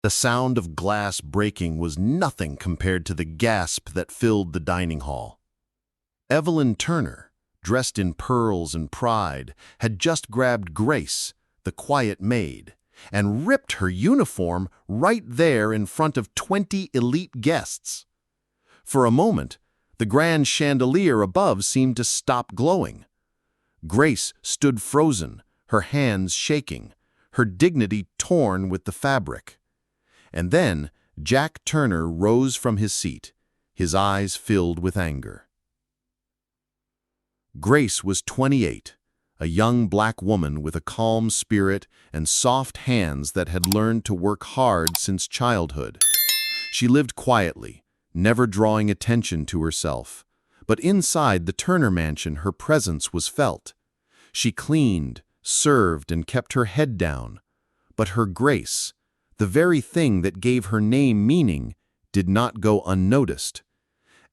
The sound of glass breaking was nothing compared to the gasp that filled the dining hall. Evelyn Turner, dressed in pearls and pride, had just grabbed Grace, the quiet maid, and ripped her uniform right there in front of 20 elite guests. For a moment, the grand chandelier above seemed to stop glowing. Grace stood frozen, her hands shaking, her dignity torn with the fabric. And then Jack Turner rose from his seat, his eyes filled with anger. Grace was 28, a young black woman with a calm spirit and soft hands that had learned to work hard since childhood. She lived quietly, never drawing attention to herself, but inside the Turner mansion her presence was felt. She cleaned, served, and kept her head down, but her grace, the very thing that gave her name meaning, did not go unnoticed,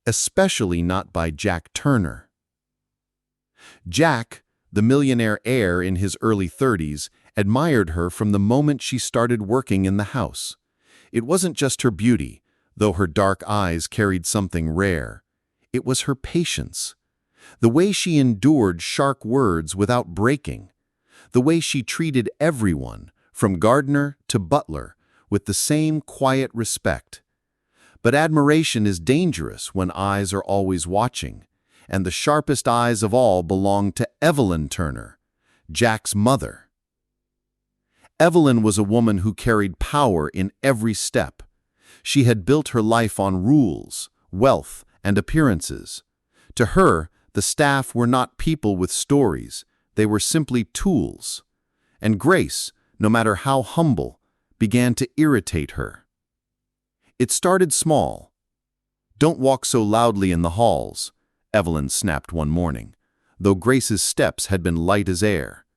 especially not by Jack Turner. Jack, the millionaire heir in his early 30s, admired her from the moment she started working in the house. It wasn't just her beauty, though her dark eyes carried something rare. It was her patience. The way she endured sharp words without breaking. The way she treated everyone, from gardener to butler, with the same quiet respect. But admiration is dangerous when eyes are always watching, and the sharpest eyes of all belonged to Evelyn Turner, Jack's mother. Evelyn was a woman who carried power in every step. She had built her life on rules, wealth, and appearances. To her, the staff were not people with stories, they were simply tools. And Grace, no matter how humble, began to irritate her. It started small. "Don't walk so loudly in the halls," Evelyn snapped one morning, though Grace's steps had been light as air.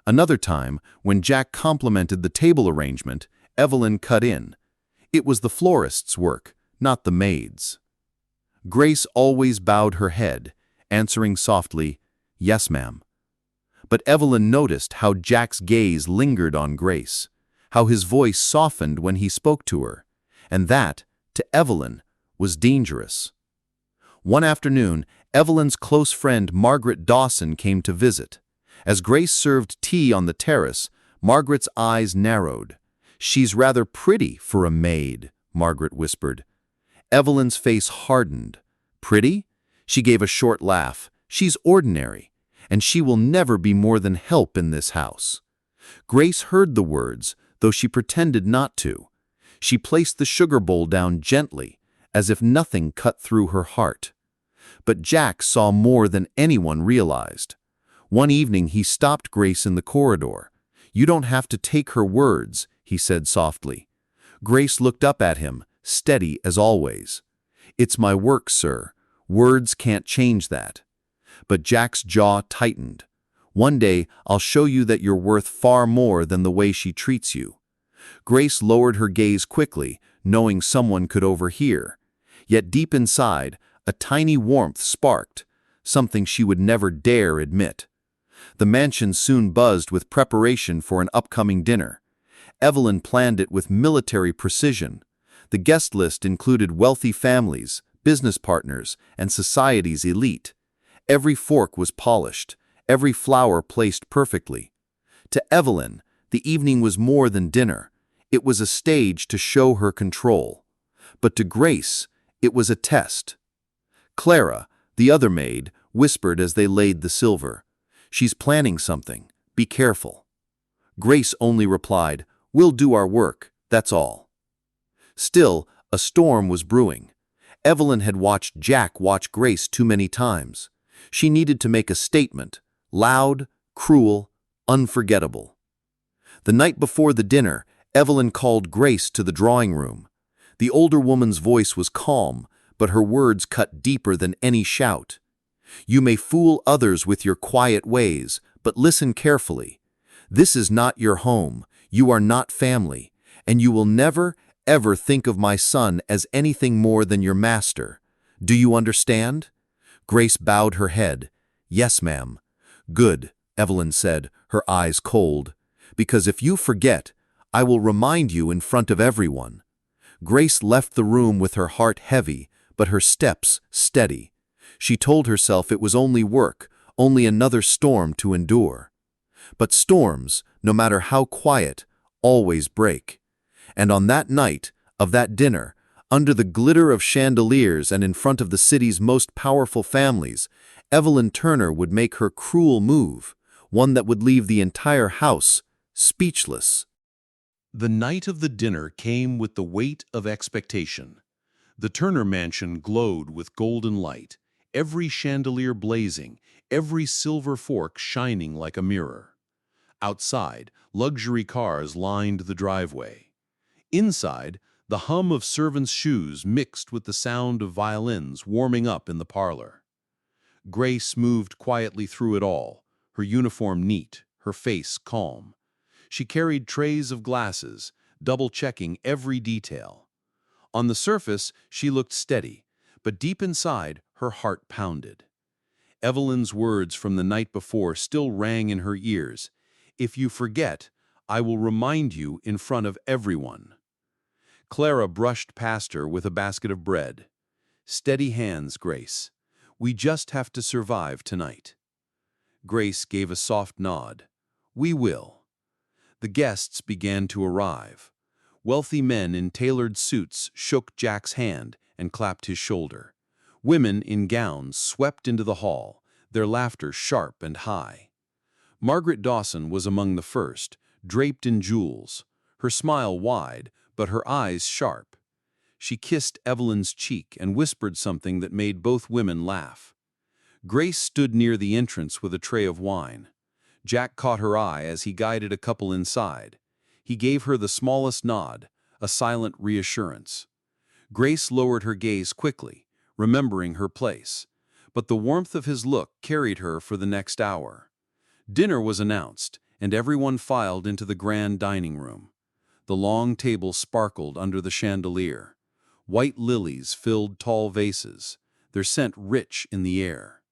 Another time, when Jack complimented the table arrangement, Evelyn cut in. It was the florist's work, not the maid's. Grace always bowed her head, answering softly, "Yes, ma'am." But Evelyn noticed how Jack's gaze lingered on Grace, how his voice softened when he spoke to her, and that, to Evelyn, was dangerous. One afternoon, Evelyn's close friend Margaret Dawson came to visit. As Grace served tea on the terrace, Margaret's eyes narrowed. "She's rather pretty for a maid," Margaret whispered. Evelyn's face hardened. "Pretty?" She gave a short laugh. "She's ordinary, and she will never be more than help in this house." Grace heard the words, though she pretended not to. She placed the sugar bowl down gently, as if nothing cut through her heart. But Jack saw more than anyone realized. One evening he stopped Grace in the corridor. "You don't have to take her words," he said softly. Grace looked up at him, steady as always. "It's my work, sir. Words can't change that." But Jack's jaw tightened. "One day I'll show you that you're worth far more than the way she treats you." Grace lowered her gaze quickly, knowing someone could overhear. Yet deep inside, a tiny warmth sparked, something she would never dare admit. The mansion soon buzzed with preparation for an upcoming dinner. Evelyn planned it with military precision. The guest list included wealthy families, business partners, and society's elite. Every fork was polished, every flower placed perfectly. To Evelyn, the evening was more than dinner. It was a stage to show her control. But to Grace, it was a test. Clara, the other maid, whispered as they laid the silver, "She's planning something. Be careful." Grace only replied, "We'll do our work, that's all." Still, a storm was brewing. Evelyn had watched Jack watch Grace too many times. She needed to make a statement, loud, cruel, unforgettable. The night before the dinner, Evelyn called Grace to the drawing room. The older woman's voice was calm, but her words cut deeper than any shout. "You may fool others with your quiet ways, but listen carefully. This is not your home, you are not family, and you will never, ever think of my son as anything more than your master. Do you understand?" Grace bowed her head. "Yes, ma'am." "Good," Evelyn said, her eyes cold. "Because if you forget, I will remind you in front of everyone." Grace left the room with her heart heavy, but her steps steady. She told herself it was only work, only another storm to endure. But storms, no matter how quiet, always break. And on that night of that dinner, under the glitter of chandeliers and in front of the city's most powerful families, Evelyn Turner would make her cruel move, one that would leave the entire house speechless. The night of the dinner came with the weight of expectation. The Turner mansion glowed with golden light, every chandelier blazing, every silver fork shining like a mirror. Outside, luxury cars lined the driveway. Inside, the hum of servants' shoes mixed with the sound of violins warming up in the parlor. Grace moved quietly through it all, her uniform neat, her face calm. She carried trays of glasses, double-checking every detail. On the surface, she looked steady, but deep inside, her heart pounded. Evelyn's words from the night before still rang in her ears. "If you forget, I will remind you in front of everyone." Clara brushed past her with a basket of bread. "Steady hands, Grace. We just have to survive tonight." Grace gave a soft nod. "We will." The guests began to arrive. Wealthy men in tailored suits shook Jack's hand and clapped his shoulder. Women in gowns swept into the hall, their laughter sharp and high. Margaret Dawson was among the first, draped in jewels, her smile wide, but her eyes sharp. She kissed Evelyn's cheek and whispered something that made both women laugh. Grace stood near the entrance with a tray of wine. Jack caught her eye as he guided a couple inside. He gave her the smallest nod, a silent reassurance. Grace lowered her gaze quickly, remembering her place, but the warmth of his look carried her for the next hour. Dinner was announced, and everyone filed into the grand dining room. The long table sparkled under the chandelier. White lilies filled tall vases, their scent rich in the air.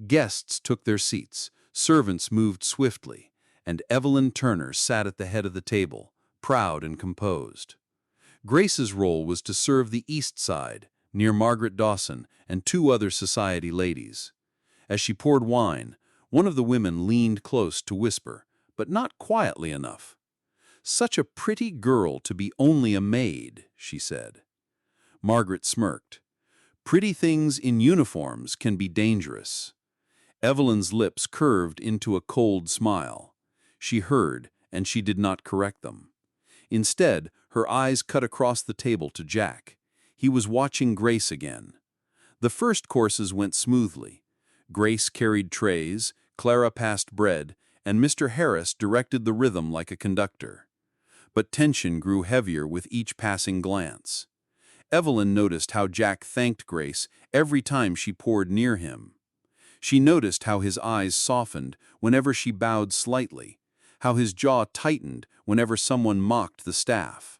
Guests took their seats, servants moved swiftly, and Evelyn Turner sat at the head of the table, proud and composed. Grace's role was to serve the east side, near Margaret Dawson and two other society ladies. As she poured wine, one of the women leaned close to whisper, but not quietly enough. "Such a pretty girl to be only a maid," she said. Margaret smirked. "Pretty things in uniforms can be dangerous." Evelyn's lips curved into a cold smile. She heard, and she did not correct them. Instead, her eyes cut across the table to Jack. He was watching Grace again. The first courses went smoothly. Grace carried trays, Clara passed bread, and Mr. Harris directed the rhythm like a conductor. But tension grew heavier with each passing glance. Evelyn noticed how Jack thanked Grace every time she poured near him. She noticed how his eyes softened whenever she bowed slightly, how his jaw tightened whenever someone mocked the staff.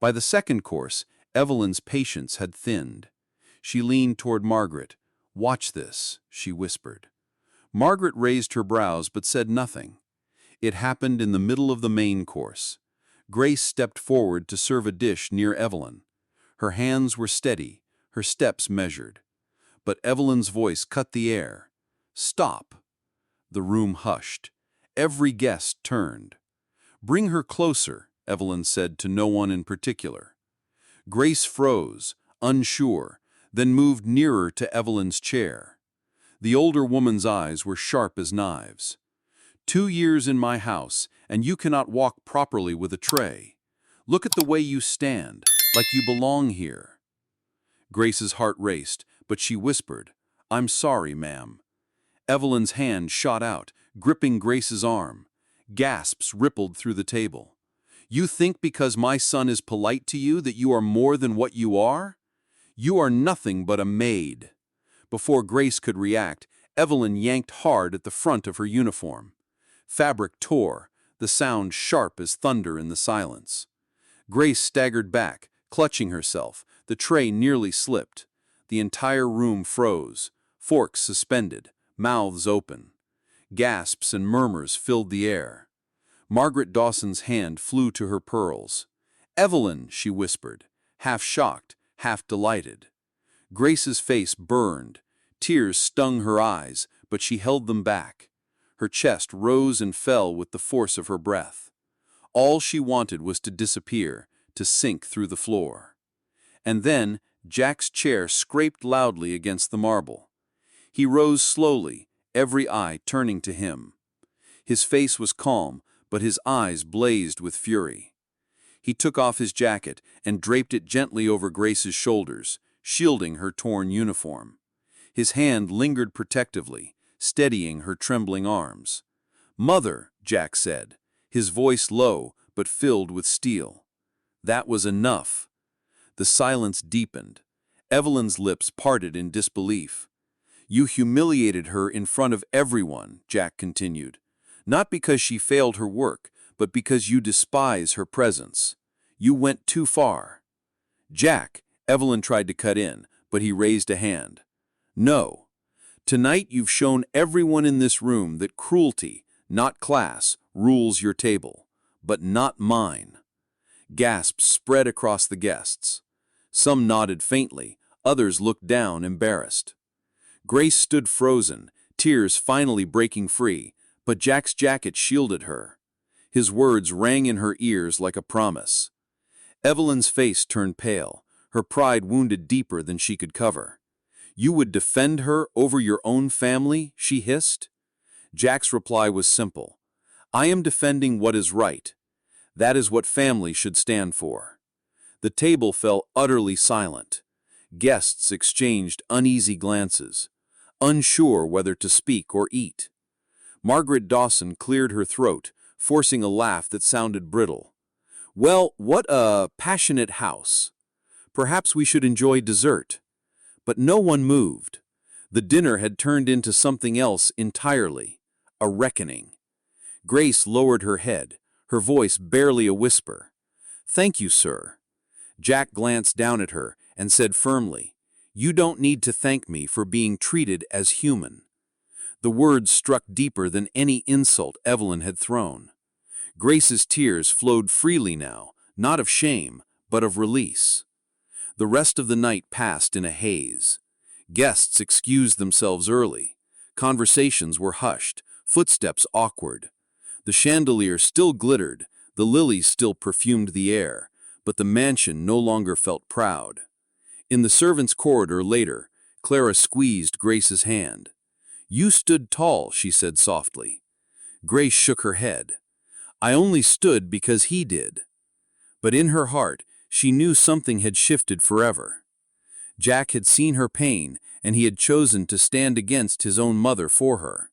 By the second course, Evelyn's patience had thinned. She leaned toward Margaret. "Watch this," she whispered. Margaret raised her brows but said nothing. It happened in the middle of the main course. Grace stepped forward to serve a dish near Evelyn. Her hands were steady, her steps measured. But Evelyn's voice cut the air. "Stop!" The room hushed. Every guest turned. "Bring her closer," Evelyn said to no one in particular. Grace froze, unsure, then moved nearer to Evelyn's chair. The older woman's eyes were sharp as knives. "2 years in my house, and you cannot walk properly with a tray. Look at the way you stand, like you belong here." Grace's heart raced, but she whispered, "I'm sorry, ma'am." Evelyn's hand shot out, gripping Grace's arm. Gasps rippled through the table. "You think because my son is polite to you that you are more than what you are? You are nothing but a maid." Before Grace could react, Evelyn yanked hard at the front of her uniform. Fabric tore, the sound sharp as thunder in the silence. Grace staggered back, clutching herself. The tray nearly slipped. The entire room froze, forks suspended, mouths open. Gasps and murmurs filled the air. Margaret Dawson's hand flew to her pearls. "Evelyn," she whispered, half shocked, half delighted. Grace's face burned. Tears stung her eyes, but she held them back. Her chest rose and fell with the force of her breath. All she wanted was to disappear, to sink through the floor. And then Jack's chair scraped loudly against the marble. He rose slowly, every eye turning to him. His face was calm, but his eyes blazed with fury. He took off his jacket and draped it gently over Grace's shoulders, shielding her torn uniform. His hand lingered protectively, steadying her trembling arms. "Mother," Jack said, his voice low but filled with steel. That was enough. The silence deepened. Evelyn's lips parted in disbelief. "You humiliated her in front of everyone," Jack continued. "Not because she failed her work, but because you despise her presence. You went too far." "Jack," Evelyn tried to cut in, but he raised a hand. "No. Tonight you've shown everyone in this room that cruelty, not class, rules your table, but not mine." Gasps spread across the guests. Some nodded faintly, others looked down, embarrassed. Grace stood frozen, tears finally breaking free, but Jack's jacket shielded her. His words rang in her ears like a promise. Evelyn's face turned pale, her pride wounded deeper than she could cover. "You would defend her over your own family?" she hissed. Jack's reply was simple. "I am defending what is right. That is what family should stand for." The table fell utterly silent. Guests exchanged uneasy glances, unsure whether to speak or eat. Margaret Dawson cleared her throat, forcing a laugh that sounded brittle. "Well, what a passionate house. Perhaps we should enjoy dessert." But no one moved. The dinner had turned into something else entirely, a reckoning. Grace lowered her head, her voice barely a whisper. "Thank you, sir." Jack glanced down at her and said firmly, "You don't need to thank me for being treated as human." The words struck deeper than any insult Evelyn had thrown. Grace's tears flowed freely now, not of shame, but of release. The rest of the night passed in a haze. Guests excused themselves early. Conversations were hushed, footsteps awkward. The chandelier still glittered, the lilies still perfumed the air, but the mansion no longer felt proud. In the servants' corridor later, Clara squeezed Grace's hand. "You stood tall," she said softly. Grace shook her head. "I only stood because he did." But in her heart, she knew something had shifted forever. Jack had seen her pain, and he had chosen to stand against his own mother for her.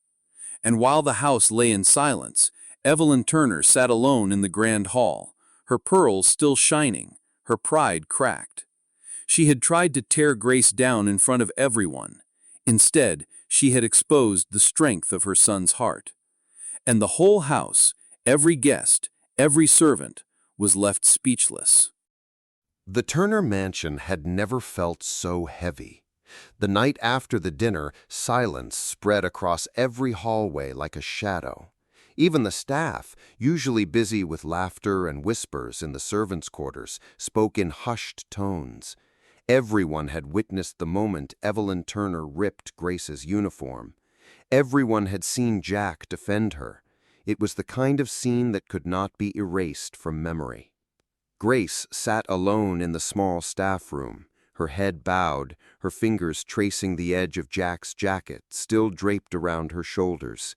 And while the house lay in silence, Evelyn Turner sat alone in the grand hall, her pearls still shining, her pride cracked. She had tried to tear Grace down in front of everyone. Instead, she had exposed the strength of her son's heart. And the whole house, every guest, every servant, was left speechless. The Turner mansion had never felt so heavy. The night after the dinner, silence spread across every hallway like a shadow. Even the staff, usually busy with laughter and whispers in the servants' quarters, spoke in hushed tones. Everyone had witnessed the moment Evelyn Turner ripped Grace's uniform. Everyone had seen Jack defend her. It was the kind of scene that could not be erased from memory. Grace sat alone in the small staff room, her head bowed, her fingers tracing the edge of Jack's jacket, still draped around her shoulders.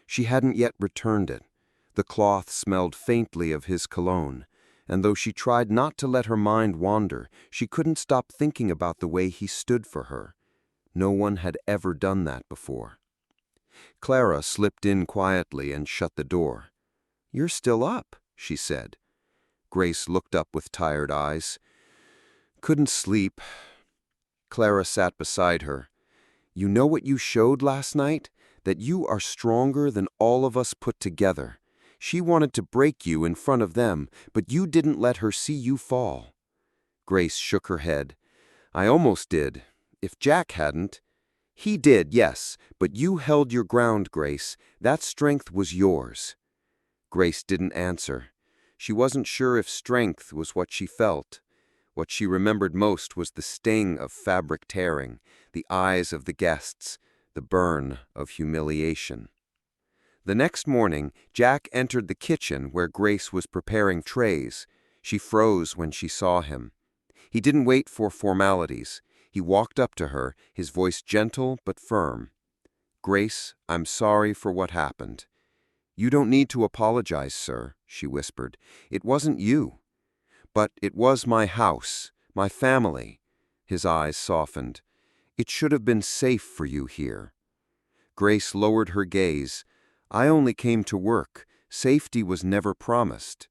She hadn't yet returned it. The cloth smelled faintly of his cologne, and though she tried not to let her mind wander, she couldn't stop thinking about the way he stood for her. No one had ever done that before. Clara slipped in quietly and shut the door. "You're still up," she said. Grace looked up with tired eyes. "Couldn't sleep." Clara sat beside her. "You know what you showed last night? That you are stronger than all of us put together. She wanted to break you in front of them, but you didn't let her see you fall." Grace shook her head. "I almost did. If Jack hadn't—" "He did, yes, but you held your ground, Grace. That strength was yours." Grace didn't answer. She wasn't sure if strength was what she felt. What she remembered most was the sting of fabric tearing, the eyes of the guests, the burn of humiliation. The next morning, Jack entered the kitchen where Grace was preparing trays. She froze when she saw him. He didn't wait for formalities. He walked up to her, his voice gentle but firm. "Grace, I'm sorry for what happened." "You don't need to apologize, sir," she whispered. "It wasn't you." "But it was my house, my family." His eyes softened. "It should have been safe for you here." Grace lowered her gaze. "I only came to work. Safety was never promised."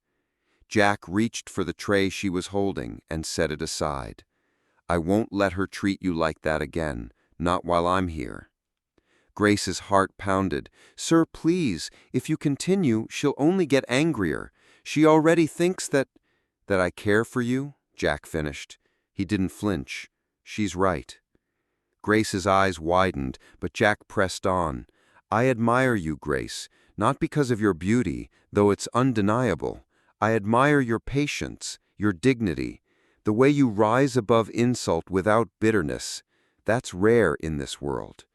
Jack reached for the tray she was holding and set it aside. "I won't let her treat you like that again, not while I'm here." Grace's heart pounded. "Sir, please, if you continue, she'll only get angrier. She already thinks that I care for you," Jack finished. He didn't flinch. "She's right." Grace's eyes widened, but Jack pressed on. "I admire you, Grace, not because of your beauty, though it's undeniable. I admire your patience, your dignity, the way you rise above insult without bitterness. That's rare in this world."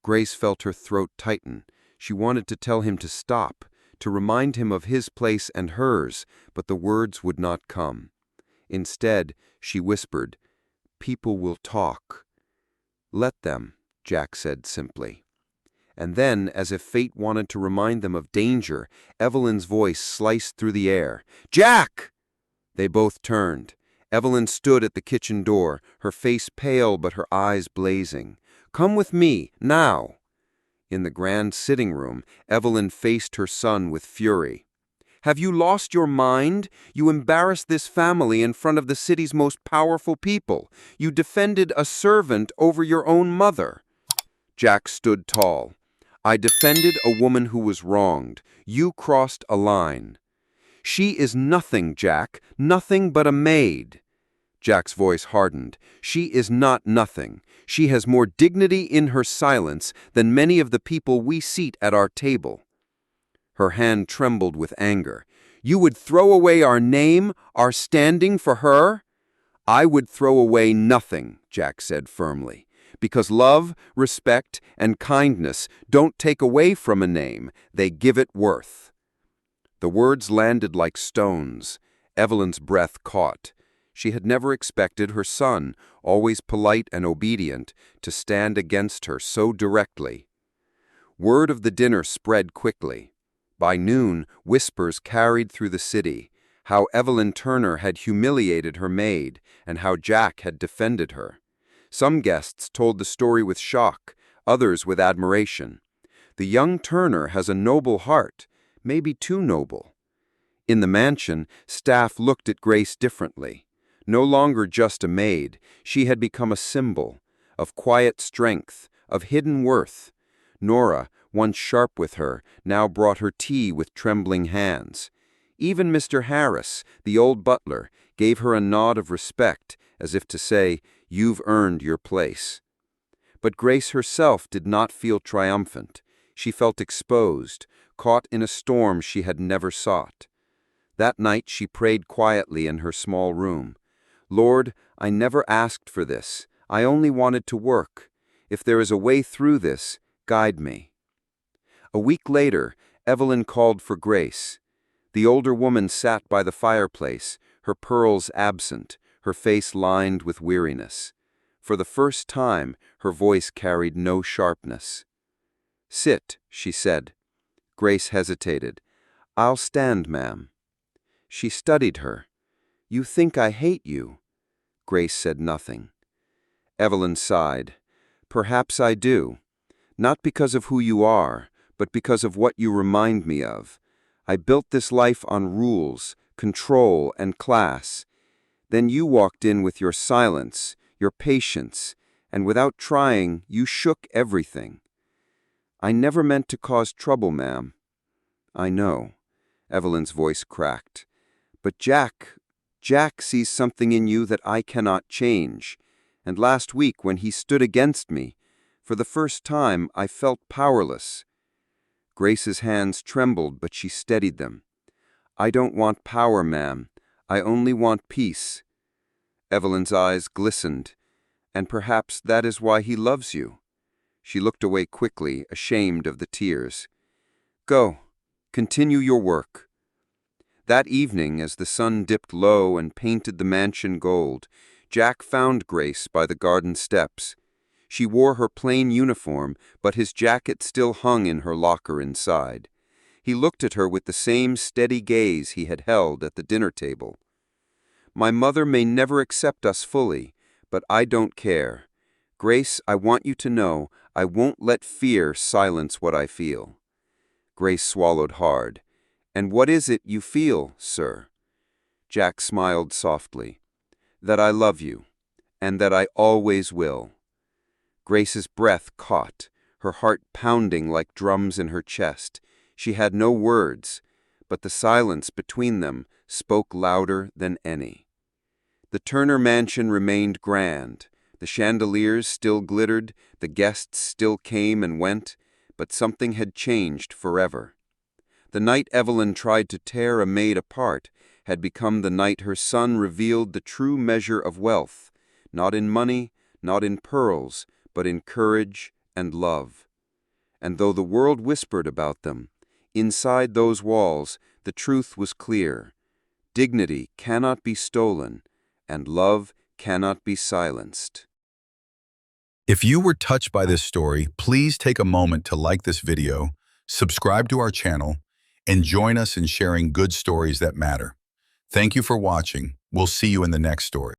Grace felt her throat tighten. She wanted to tell him to stop, to remind him of his place and hers, but the words would not come. Instead, she whispered, "People will talk." "Let them," Jack said simply. And then, as if fate wanted to remind them of danger, Evelyn's voice sliced through the air. "Jack!" They both turned. Evelyn stood at the kitchen door, her face pale but her eyes blazing. "Come with me, now." In the grand sitting room, Evelyn faced her son with fury. "Have you lost your mind? You embarrassed this family in front of the city's most powerful people. You defended a servant over your own mother." Jack stood tall. "I defended a woman who was wronged. You crossed a line." "She is nothing, Jack, nothing but a maid." Jack's voice hardened. "She is not nothing. She has more dignity in her silence than many of the people we seat at our table." Her hand trembled with anger. "You would throw away our name, our standing for her?" "I would throw away nothing," Jack said firmly. "Because love, respect, and kindness don't take away from a name, they give it worth." The words landed like stones. Evelyn's breath caught. She had never expected her son, always polite and obedient, to stand against her so directly. Word of the dinner spread quickly. By noon, whispers carried through the city, how Evelyn Turner had humiliated her maid, and how Jack had defended her. Some guests told the story with shock, others with admiration. "The young Turner has a noble heart, maybe too noble." In the mansion, staff looked at Grace differently. No longer just a maid, she had become a symbol of quiet strength, of hidden worth. Nora, once sharp with her, now brought her tea with trembling hands. Even Mr. Harris, the old butler, gave her a nod of respect, as if to say, "You've earned your place." But Grace herself did not feel triumphant. She felt exposed, caught in a storm she had never sought. That night she prayed quietly in her small room. "Lord, I never asked for this. I only wanted to work. If there is a way through this, guide me." A week later, Evelyn called for Grace. The older woman sat by the fireplace, her pearls absent, her face lined with weariness. For the first time, her voice carried no sharpness. "Sit," she said. Grace hesitated. "I'll stand, ma'am." She studied her. "You think I hate you." Grace said nothing. Evelyn sighed. "Perhaps I do. Not because of who you are, but because of what you remind me of. I built this life on rules, control, and class. Then you walked in with your silence, your patience, and without trying, you shook everything. I never meant to cause trouble, ma'am." "I know." Evelyn's voice cracked. "But Jack sees something in you that I cannot change. And last week, when he stood against me, for the first time I felt powerless." Grace's hands trembled, but she steadied them. "I don't want power, ma'am. I only want peace." Evelyn's eyes glistened. "And perhaps that is why he loves you." She looked away quickly, ashamed of the tears. "Go, continue your work." That evening, as the sun dipped low and painted the mansion gold, Jack found Grace by the garden steps. She wore her plain uniform, but his jacket still hung in her locker inside. He looked at her with the same steady gaze he had held at the dinner table. "My mother may never accept us fully, but I don't care. Grace, I want you to know I won't let fear silence what I feel." Grace swallowed hard. "And what is it you feel, sir?" Jack smiled softly. "That I love you, and that I always will." Grace's breath caught, her heart pounding like drums in her chest. She had no words, but the silence between them spoke louder than any. The Turner mansion remained grand. The chandeliers still glittered, the guests still came and went, but something had changed forever. The night Evelyn tried to tear a maid apart had become the night her son revealed the true measure of wealth, not in money, not in pearls, but in courage and love. And though the world whispered about them, inside those walls the truth was clear. Dignity cannot be stolen, and love cannot be silenced. If you were touched by this story, please take a moment to like this video, subscribe to our channel, and join us in sharing good stories that matter. Thank you for watching. We'll see you in the next story.